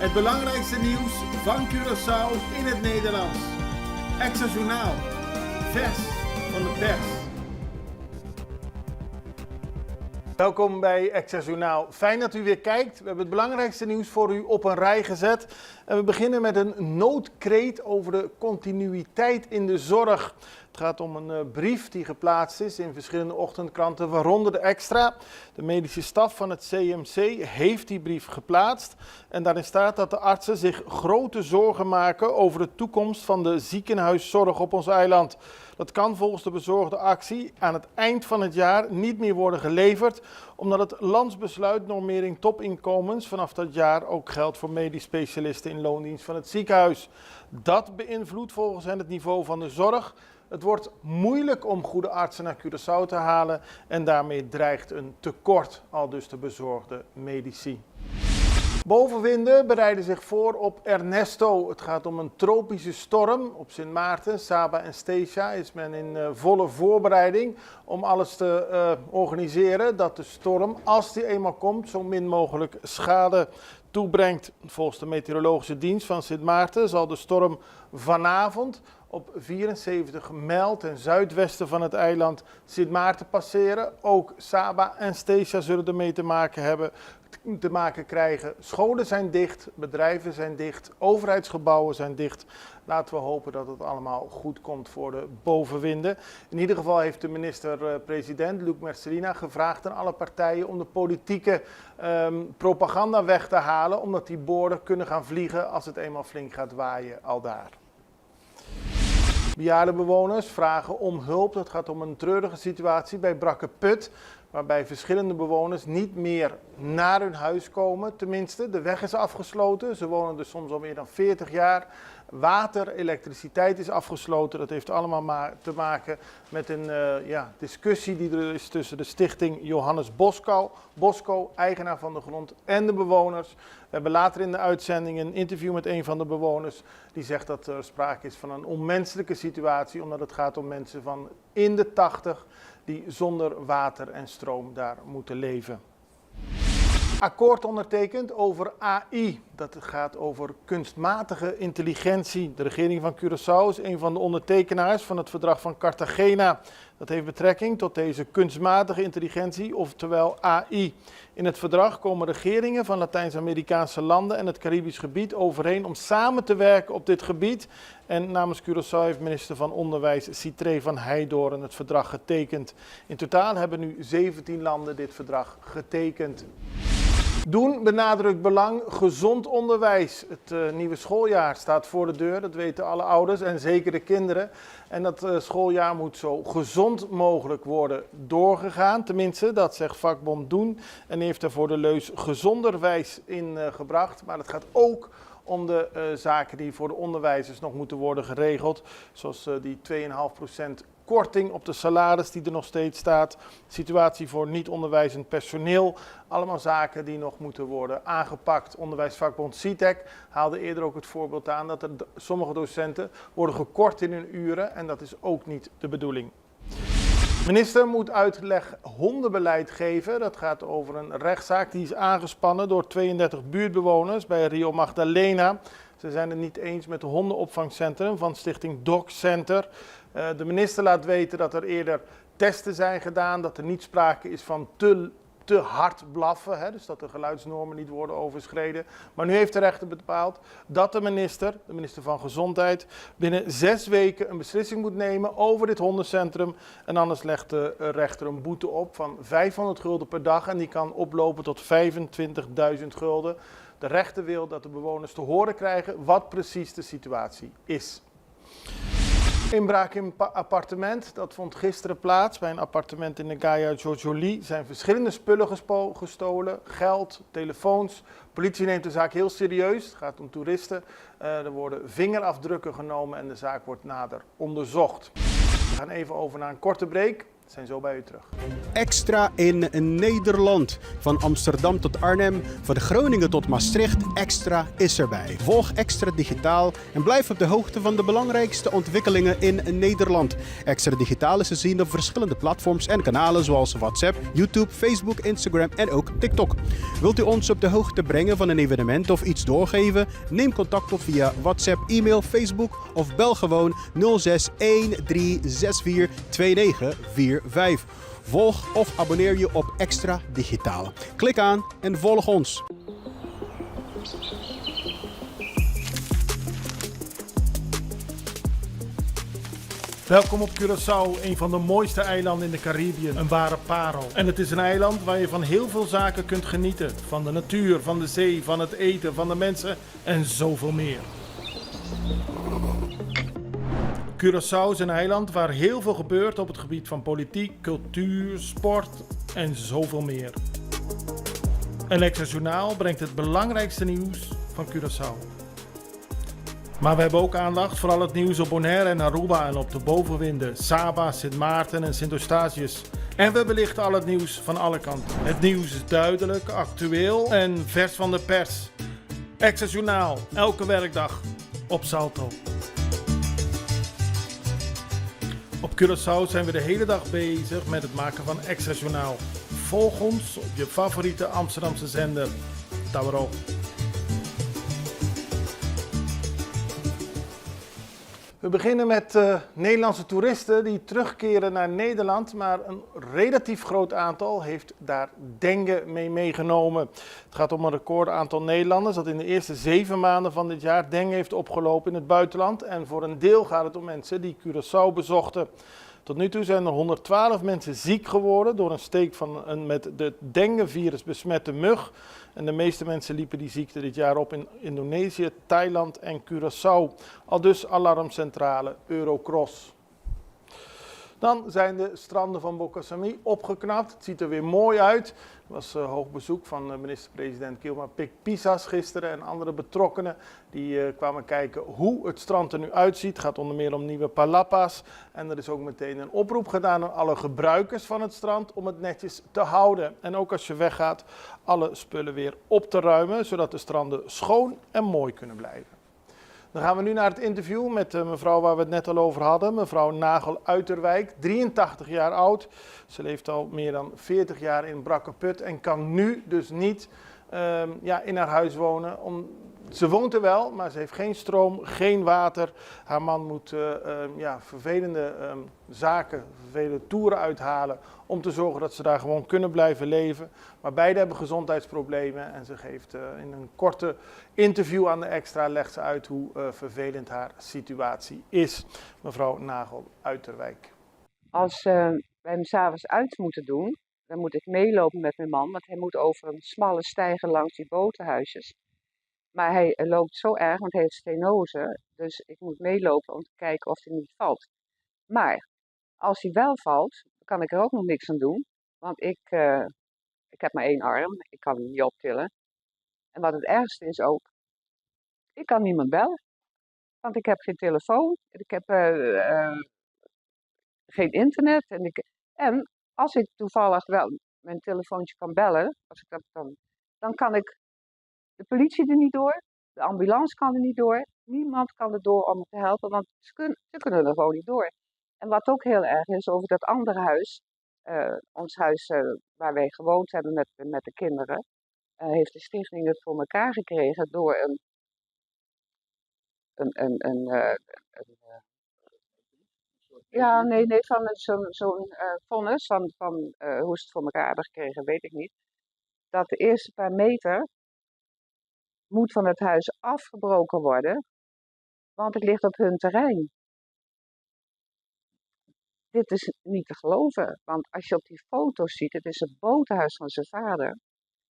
Het belangrijkste nieuws van Curaçao in het Nederlands. Extra Journaal. Vers van de pers. Welkom bij Extra Journaal. Fijn dat u weer kijkt. We hebben het belangrijkste nieuws voor u op een rij gezet. En we beginnen met een noodkreet over de continuïteit in de zorg. Het gaat om een brief die geplaatst is in verschillende ochtendkranten, waaronder de Extra. De medische staf van het CMC heeft die brief geplaatst. En daarin staat dat de artsen zich grote zorgen maken over de toekomst van de ziekenhuiszorg op ons eiland. Dat kan volgens de bezorgde actie aan het eind van het jaar niet meer worden geleverd, omdat het landsbesluit normering topinkomens vanaf dat jaar ook geldt voor medisch specialisten in loondienst van het ziekenhuis. Dat beïnvloedt volgens hen het niveau van de zorg. Het wordt moeilijk om goede artsen naar Curaçao te halen en daarmee dreigt een tekort, aldus de bezorgde medici. Bovenwinden bereiden zich voor op Ernesto. Het gaat om een tropische storm. Op Sint Maarten, Saba en Statia is men in volle voorbereiding om alles te organiseren dat de storm, als die eenmaal komt, zo min mogelijk schade toebrengt. Volgens de meteorologische dienst van Sint Maarten zal de storm vanavond op 74 mijl ten zuidwesten van het eiland Sint Maarten passeren. Ook Saba en Statia zullen ermee te maken krijgen. Scholen zijn dicht, bedrijven zijn dicht, overheidsgebouwen zijn dicht. Laten we hopen dat het allemaal goed komt voor de bovenwinden. In ieder geval heeft de minister-president Luc Mercelina gevraagd aan alle partijen om de politieke propaganda weg te halen, omdat die borden kunnen gaan vliegen als het eenmaal flink gaat waaien aldaar. Bejaarde bewoners vragen om hulp. Het gaat om een treurige situatie bij Brakkeput, waarbij verschillende bewoners niet meer naar hun huis komen. Tenminste, de weg is afgesloten. Ze wonen dus soms al meer dan 40 jaar. Water, elektriciteit is afgesloten. Dat heeft allemaal te maken met een discussie die er is tussen de stichting Johannes Bosco, eigenaar van de grond, en de bewoners. We hebben later in de uitzending een interview met een van de bewoners die zegt dat er sprake is van een onmenselijke situatie, omdat het gaat om mensen van in de 80 die zonder water en stroom daar moeten leven. Akkoord ondertekend over AI. Dat gaat over kunstmatige intelligentie. De regering van Curaçao is een van de ondertekenaars van het verdrag van Cartagena. Dat heeft betrekking tot deze kunstmatige intelligentie, oftewel AI. In het verdrag komen regeringen van Latijns-Amerikaanse landen en het Caribisch gebied overeen om samen te werken op dit gebied. En namens Curaçao heeft minister van Onderwijs Citré van Heijdorn het verdrag getekend. In totaal hebben nu 17 landen dit verdrag getekend. Doen benadrukt belang gezond onderwijs. Het nieuwe schooljaar staat voor de deur, dat weten alle ouders en zeker de kinderen. En dat schooljaar moet zo gezond mogelijk worden doorgegaan. Tenminste, dat zegt vakbond Doen en heeft daarvoor de leus gezonderwijs ingebracht. Maar het gaat ook om de zaken die voor de onderwijzers nog moeten worden geregeld. Zoals die 2,5% korting op de salaris die er nog steeds staat. Situatie voor niet-onderwijzend personeel. Allemaal zaken die nog moeten worden aangepakt. Onderwijsvakbond CITEC haalde eerder ook het voorbeeld aan dat er sommige docenten worden gekort in hun uren. En dat is ook niet de bedoeling. Minister moet uitleg hondenbeleid geven. Dat gaat over een rechtszaak die is aangespannen door 32 buurtbewoners bij Rio Magdalena. Ze zijn het niet eens met het hondenopvangcentrum van stichting Dog Center. De minister laat weten dat er eerder testen zijn gedaan, dat er niet sprake is van te hard blaffen, dus dat de geluidsnormen niet worden overschreden. Maar nu heeft de rechter bepaald dat de minister van Gezondheid, binnen 6 weken een beslissing moet nemen over dit hondencentrum. En anders legt de rechter een boete op van 500 gulden per dag en die kan oplopen tot 25.000 gulden. De rechter wil dat de bewoners te horen krijgen wat precies de situatie is. Inbraak in een appartement, dat vond gisteren plaats. Bij een appartement in de Gaia Jojoli zijn verschillende spullen gestolen. Geld, telefoons. De politie neemt de zaak heel serieus. Het gaat om toeristen. Er worden vingerafdrukken genomen en de zaak wordt nader onderzocht. We gaan even over naar een korte break. zijn zo bij u terug. Extra in Nederland. Van Amsterdam tot Arnhem, van Groningen tot Maastricht. Extra is erbij. Volg Extra Digitaal en blijf op de hoogte van de belangrijkste ontwikkelingen in Nederland. Extra Digitaal is te zien op verschillende platforms en kanalen zoals WhatsApp, YouTube, Facebook, Instagram en ook TikTok. Wilt u ons op de hoogte brengen van een evenement of iets doorgeven? Neem contact op via WhatsApp, e-mail, Facebook of bel gewoon 06 1364 2945. Volg of abonneer je op Extra Digitaal. Klik aan en volg ons. Welkom op Curaçao, een van de mooiste eilanden in de Caribiën. Een ware parel. En het is een eiland waar je van heel veel zaken kunt genieten. Van de natuur, van de zee, van het eten, van de mensen en zoveel meer. Curaçao is een eiland waar heel veel gebeurt op het gebied van politiek, cultuur, sport en zoveel meer. Een Extra Journaal brengt het belangrijkste nieuws van Curaçao. Maar we hebben ook aandacht voor al het nieuws op Bonaire en Aruba en op de bovenwinden, Saba, Sint Maarten en Sint Eustatius. En we belichten al het nieuws van alle kanten. Het nieuws is duidelijk, actueel en vers van de pers. Extra Journaal, elke werkdag op Salto. Op Curaçao zijn we de hele dag bezig met het maken van Extra Journaal. Volg ons op je favoriete Amsterdamse zender, Tauro. We beginnen met Nederlandse toeristen die terugkeren naar Nederland, maar een relatief groot aantal heeft daar dengue mee meegenomen. Het gaat om een record aantal Nederlanders dat in de eerste 7 maanden van dit jaar dengue heeft opgelopen in het buitenland. En voor een deel gaat het om mensen die Curaçao bezochten. Tot nu toe zijn er 112 mensen ziek geworden door een steek van een met het denguevirus besmette mug. En de meeste mensen liepen die ziekte dit jaar op in Indonesië, Thailand en Curaçao. Aldus alarmcentrale Eurocross. Dan zijn de stranden van Bokasami opgeknapt. Het ziet er weer mooi uit. Er was hoog bezoek van minister-president Kilma Pik-Pisas gisteren en andere betrokkenen. Die kwamen kijken hoe het strand er nu uitziet. Het gaat onder meer om nieuwe palapas. En er is ook meteen een oproep gedaan aan alle gebruikers van het strand om het netjes te houden. En ook als je weggaat, alle spullen weer op te ruimen, zodat de stranden schoon en mooi kunnen blijven. Dan gaan we nu naar het interview met de mevrouw waar we het net al over hadden. Mevrouw Nagel Uiterwijk, 83 jaar oud. Ze leeft al meer dan 40 jaar in Brakkeput en kan nu dus niet in haar huis wonen. Ze woont er wel, maar ze heeft geen stroom, geen water. Haar man moet vervelende zaken, vervelende toeren uithalen om te zorgen dat ze daar gewoon kunnen blijven leven. Maar beide hebben gezondheidsproblemen en ze geeft in een korte interview aan de Extra legt ze uit hoe vervelend haar situatie is. Mevrouw Nagel Uiterwijk. Als wij hem 's avonds uit moeten doen, dan moet ik meelopen met mijn man, want hij moet over een smalle steiger langs die botenhuisjes. Maar hij loopt zo erg, want hij heeft stenose, dus ik moet meelopen om te kijken of hij niet valt. Maar als hij wel valt, dan kan ik er ook nog niks aan doen, want ik heb maar 1 arm, ik kan hem niet optillen. En wat het ergste is ook, ik kan niemand bellen, want ik heb geen telefoon, ik heb geen internet. En als ik toevallig wel mijn telefoontje kan bellen, als ik dat dan kan ik de politie er niet door, de ambulance kan er niet door, niemand kan er door om me te helpen, want ze kunnen er gewoon niet door. En wat ook heel erg is, over dat andere huis, ons huis waar wij gewoond hebben met de kinderen, heeft de stichting het voor elkaar gekregen door van zo'n vonnis van hoe ze het voor elkaar hebben gekregen, weet ik niet. Dat de eerste paar meter moet van het huis afgebroken worden, want het ligt op hun terrein. Dit is niet te geloven, want als je op die foto's ziet, het is het botenhuis van zijn vader,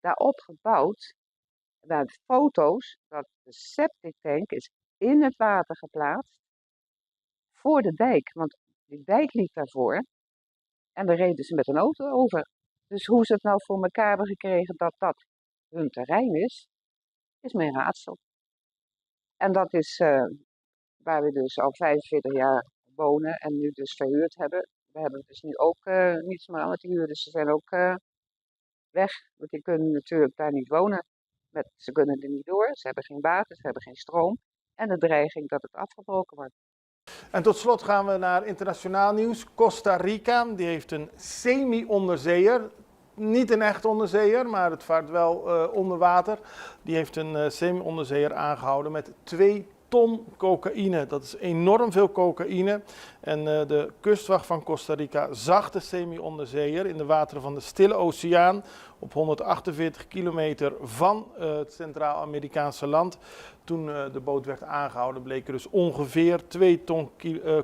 daarop gebouwd, met foto's dat de septic tank is in het water geplaatst, voor de dijk, want die dijk liep daarvoor en daar reden ze met een auto over. Dus hoe ze het nou voor elkaar hebben gekregen dat dat hun terrein is mijn raadsel. En dat is waar we dus al 45 jaar wonen en nu dus verhuurd hebben. we hebben dus nu ook niets meer aan het huren. Dus ze zijn ook weg. Want die kunnen natuurlijk daar niet wonen. Ze kunnen er niet door, ze hebben geen water, ze hebben geen stroom. En de dreiging dat het afgebroken wordt. En tot slot gaan we naar internationaal nieuws. Costa Rica, die heeft een semi-onderzeeër. Niet een echt onderzeeër, maar het vaart wel onder water. Die heeft een semi-onderzeeër aangehouden met 2 ton cocaïne. Dat is enorm veel cocaïne. En de kustwacht van Costa Rica zag de semi-onderzeeër in de wateren van de Stille Oceaan op 148 kilometer van het Centraal-Amerikaanse land. Toen de boot werd aangehouden bleek er dus ongeveer 2 ton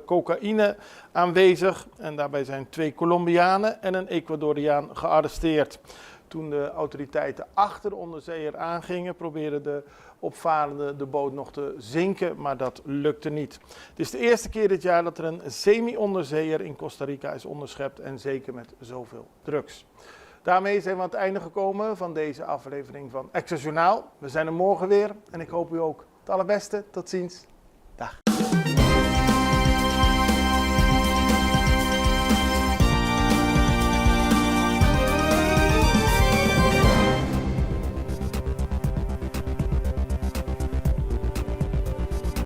cocaïne aanwezig. En daarbij zijn 2 Colombianen en een Ecuadoriaan gearresteerd. Toen de autoriteiten achter de onderzeeër aangingen, probeerden de opvarenden de boot nog te zinken, maar dat lukte niet. Het is de eerste keer dit jaar dat er een semi-onderzeeër in Costa Rica is onderschept en zeker met zoveel drugs. Daarmee zijn we aan het einde gekomen van deze aflevering van Extra Journaal. We zijn er morgen weer en ik hoop u ook het allerbeste. Tot ziens. Dag.